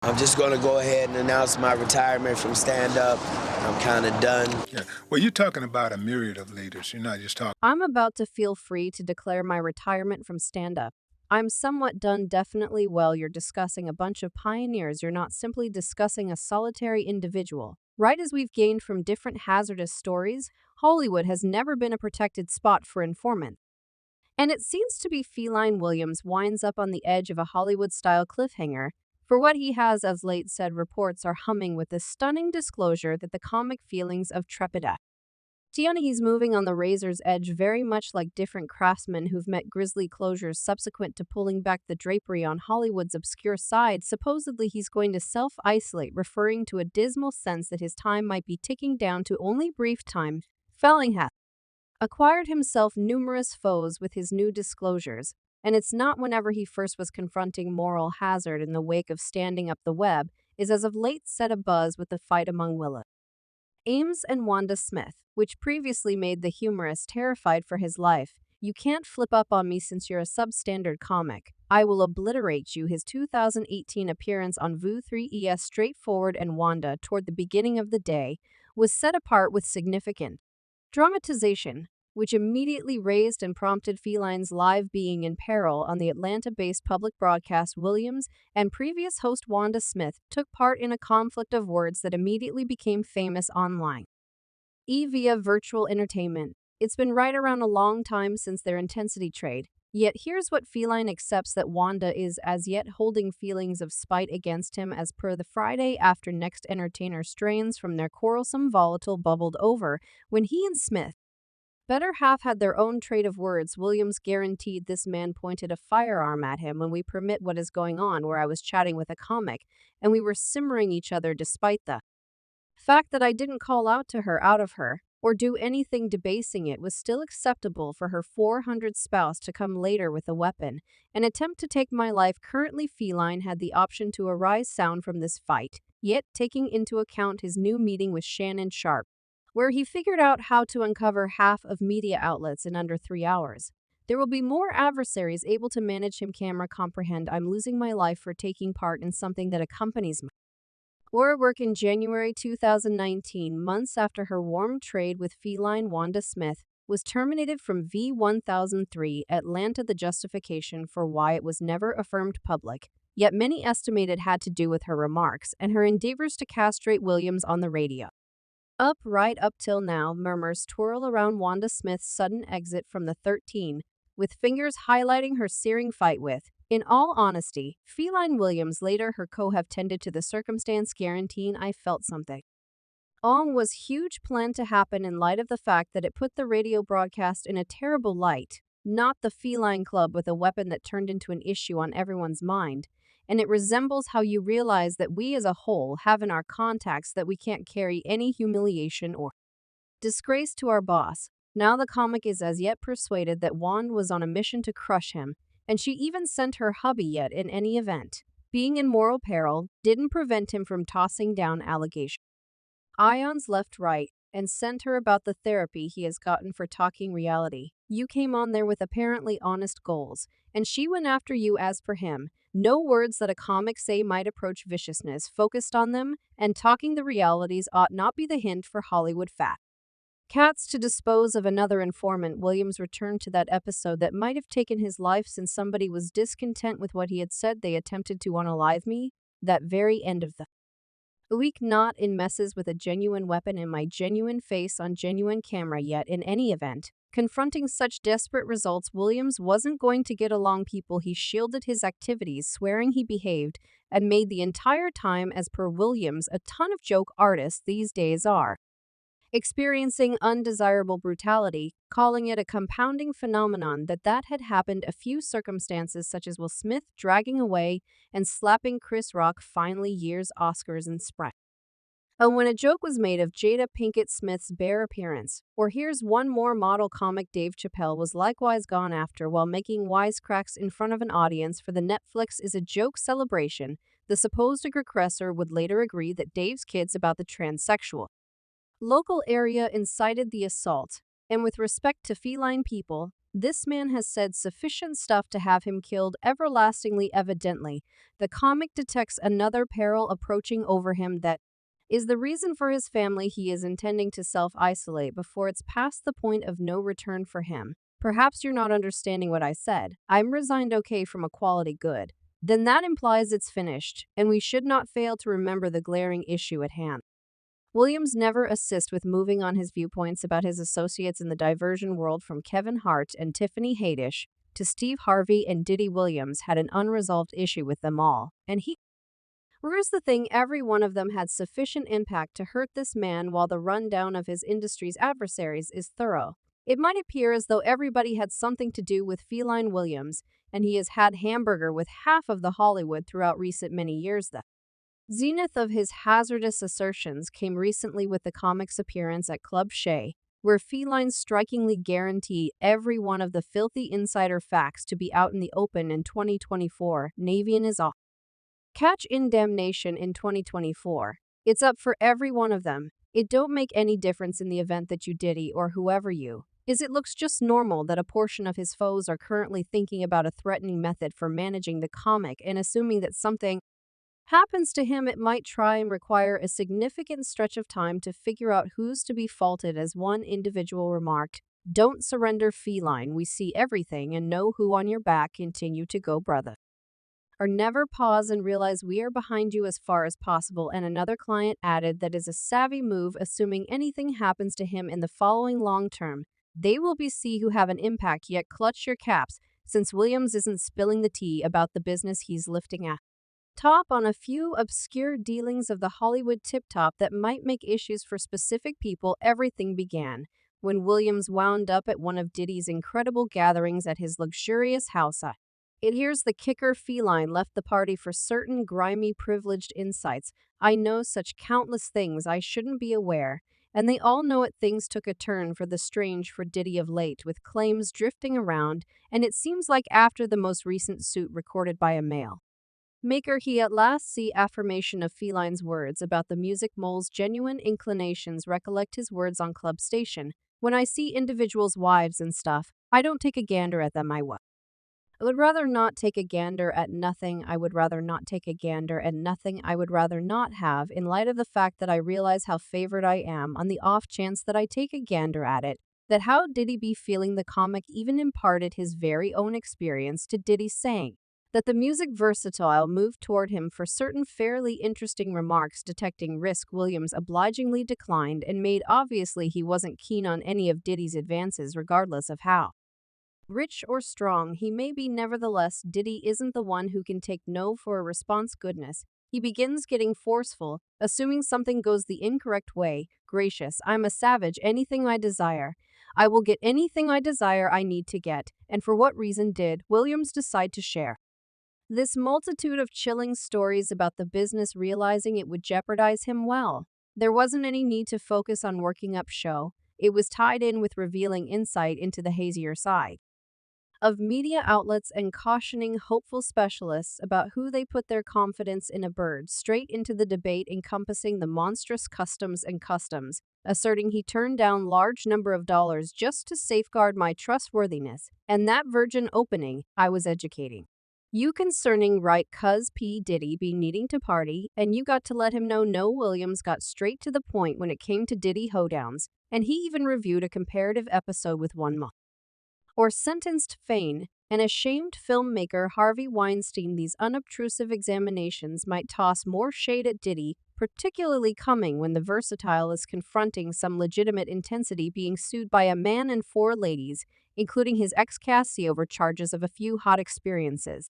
I'm just going to go ahead and announce my retirement from stand-up. I'm kind of done. Yeah. Well, you're talking about a myriad of leaders. You're not just talking. I'm about to feel free to declare my retirement from stand up. I'm somewhat done, definitely. Well, you're discussing a bunch of pioneers. You're not simply discussing a solitary individual. Right as we've gained from different hazardous stories, Hollywood has never been a protected spot for informant. And it seems to be Feline Williams winds up on the edge of a Hollywood style cliffhanger. For what he has as late said, reports are humming with the stunning disclosure that the comic feelings of trepidation. He's moving on the razor's edge, very much like different craftsmen who've met grisly closures subsequent to pulling back the drapery on Hollywood's obscure side. Supposedly, he's going to self isolate, referring to a dismal sense that his time might be ticking down to only brief time. Felling has acquired himself numerous foes with his new disclosures, and it's not whenever he first was confronting moral hazard in the wake of standing up the web, is as of late set abuzz with the fight among Willow Ames and Wanda Smith, which previously made the humorist terrified for his life. You can't flip up on me since you're a substandard comic. I will obliterate you. His 2018 appearance on VU3ES Straightforward and Wanda toward the beginning of the day was set apart with significant dramatization, which immediately raised and prompted Feline's live being in peril on the Atlanta-based public broadcast. Williams and previous host Wanda Smith took part in a conflict of words that immediately became famous online. Via virtual entertainment. It's been right around a long time since their intensity trade. Yet here's what Feline accepts, that Wanda is as yet holding feelings of spite against him, as per the Friday after next entertainer strains from their quarrelsome volatile bubbled over when he and Smith better half had their own trade of words. Williams guaranteed this man pointed a firearm at him when we permit what is going on, where I was chatting with a comic and we were simmering each other despite the fact that I didn't call out to her out of her or do anything debasing. It was still acceptable for her 400 spouse to come later with a weapon and attempt to take my life. Currently, Feline had the option to arise sound from this fight, yet taking into account his new meeting with Shannon Sharp, where he figured out how to uncover half of media outlets in under 3 hours. There will be more adversaries able to manage him. Camera comprehend. I'm losing my life for taking part in something that accompanies me. Laura work in January 2019, months after her warm trade with Feline Wanda Smith was terminated from V1003 Atlanta. The justification for why it was never affirmed public, yet many estimated had to do with her remarks and her endeavors to castrate Williams on the radio. Right up till now, murmurs twirl around Wanda Smith's sudden exit from the 13, with fingers highlighting her searing fight with. In all honesty, Feline Williams, later her co-have, tended to the circumstance, guaranteeing I felt something was huge planned to happen in light of the fact that it put the radio broadcast in a terrible light, not the Feline Club with a weapon that turned into an issue on everyone's mind. And it resembles how you realize that we as a whole have in our contacts that we can't carry any humiliation or disgrace to our boss. Now the comic is as yet persuaded that Wand was on a mission to crush him, and she even sent her hubby. Yet in any event, being in moral peril didn't prevent him from tossing down allegations. Ions left, right, and sent her about the therapy he has gotten for talking reality. You came on there with apparently honest goals, and she went after you as per him. No words that a comic say might approach viciousness, focused on them, and talking the realities ought not be the hint for Hollywood fat cats to dispose of another informant. Williams returned to that episode that might have taken his life since somebody was discontent with what he had said. They attempted to unalive me. That very end of the week, not in messes with a genuine weapon in my genuine face on genuine camera. Yet in any event, confronting such desperate results, Williams wasn't going to get along people. He shielded his activities, swearing he behaved and made the entire time. As per Williams, a ton of joke artists these days are experiencing undesirable brutality, calling it a compounding phenomenon that had happened. A few circumstances such as Will Smith dragging away and slapping Chris Rock finally years Oscars and Sprite. When a joke was made of Jada Pinkett Smith's bare appearance. Or here's one more: model comic Dave Chappelle was likewise gone after while making wisecracks in front of an audience for the Netflix Is a Joke celebration. The supposed aggressor would later agree that Dave's kids about the transsexual local area incited the assault, and with respect to feline people, This man has said sufficient stuff to have him killed everlastingly evidently. The comic detects another peril approaching over him that is the reason for his family he is intending to self-isolate before it's past the point of no return for him. Perhaps you're not understanding what I said. I'm resigned okay from a quality good. Then that implies it's finished, and we should not fail to remember the glaring issue at hand. Williams never assist with moving on his viewpoints about his associates in the diversion world from Kevin Hart and Tiffany Haddish to Steve Harvey and Diddy Williams had an unresolved issue with them all, and here's the thing, every one of them had sufficient impact to hurt this man while the rundown of his industry's adversaries is thorough. It might appear as though everybody had something to do with Feline Williams, and he has had hamburger with half of the Hollywood throughout recent many years. The zenith of his hazardous assertions came recently with the comic's appearance at Club Shay, where Feline strikingly guaranteed every one of the filthy insider facts to be out in the open in 2024. Navian is off. Catch indemnation in 2024. It's up for every one of them. It don't make any difference in the event that you Diddy or whoever you is. It looks just normal that a portion of his foes are currently thinking about a threatening method for managing the comic and assuming that something happens to him, it might try and require a significant stretch of time to figure out who's to be faulted. As one individual remarked, "Don't surrender, Feline. We see everything and know who on your back. Continue to go, brother." Or never pause and realize we are behind you as far as possible. And another client added that is a savvy move, assuming anything happens to him in the following long term. They will be see who have an impact, yet clutch your caps, since Williams isn't spilling the tea about the business he's lifting at top on a few obscure dealings of the Hollywood tip-top that might make issues for specific people. Everything began when Williams wound up at one of Diddy's incredible gatherings at his luxurious house. Here's the kicker, Feline left the party for certain grimy privileged insights. I know such countless things I shouldn't be aware, and they all know it. Things took a turn for the strange for Diddy of late, with claims drifting around, and it seems like after the most recent suit recorded by a male maker, he at last see affirmation of Feline's words about the music mole's genuine inclinations. Recollect his words on Club Station. When I see individuals' wives and stuff, I don't take a gander at them. I would rather not take a gander at nothing. I would rather not take a gander at nothing. I would rather not have, in light of the fact that I realize how favored I am on the off chance that I take a gander at it. That how Diddy be feeling. The comic even imparted his very own experience to Diddy, saying that the music versatile moved toward him for certain fairly interesting remarks. Detecting risk, Williams obligingly declined and made obviously he wasn't keen on any of Diddy's advances, regardless of how rich or strong he may be. Nevertheless, Diddy isn't the one who can take no for a response. Goodness, he begins getting forceful, assuming something goes the incorrect way. Gracious, I'm a savage. Anything I desire, I will get. Anything I desire, I need to get. And for what reason did Williams decide to share this multitude of chilling stories about the business, realizing it would jeopardize him? Well, there wasn't any need to focus on working up show. It was tied in with revealing insight into the hazier side of media outlets and cautioning hopeful specialists about who they put their confidence in. A bird straight into the debate encompassing the monstrous customs, asserting he turned down large number of dollars just to safeguard my trustworthiness, and that virgin opening I was educating you concerning, right? Cuz P. Diddy be needing to party, and you got to let him know. No, Williams got straight to the point when it came to Diddy hoedowns, and he even reviewed a comparative episode with one month or sentenced Fane, an ashamed filmmaker, Harvey Weinstein. These unobtrusive examinations might toss more shade at Diddy, particularly coming when the versatile is confronting some legitimate intensity, being sued by a man and 4 ladies, including his ex-Cassie, over charges of a few hot experiences.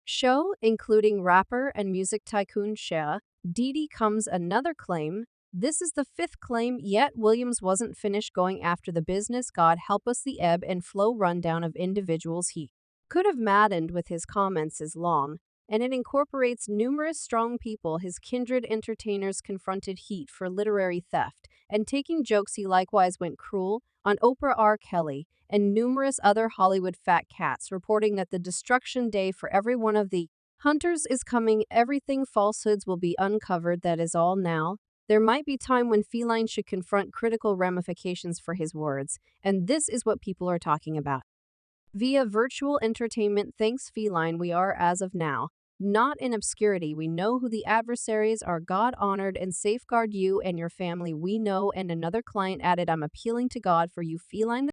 Show, including rapper and music tycoon Shea Diddy. Comes another claim. This is the 5th claim, yet Williams wasn't finished going after the business. God help us, the ebb and flow rundown of individuals he could have maddened with his comments is long, and it incorporates numerous strong people. His kindred entertainers confronted Heat for literary theft and taking jokes. He likewise went cruel on Oprah, R. Kelly, and numerous other Hollywood fat cats, reporting that the destruction day for every one of the hunters is coming. Everything falsehoods will be uncovered. That is all now. There might be time when Feline should confront critical ramifications for his words, and this is what people are talking about. Via virtual entertainment, thanks feline, we are as of now not in obscurity. We know who the adversaries are. God honored and safeguard you and your family. We know. And another client added, I'm appealing to God for you feline.